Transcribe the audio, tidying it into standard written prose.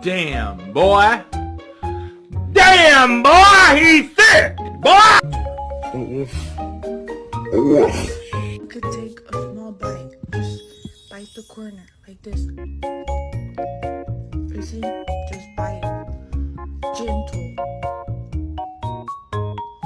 Damn, boy. Damn, boy, he's sick, boy. You could take a small bite. Just bite the corner like this. You see? Just bite. Gentle.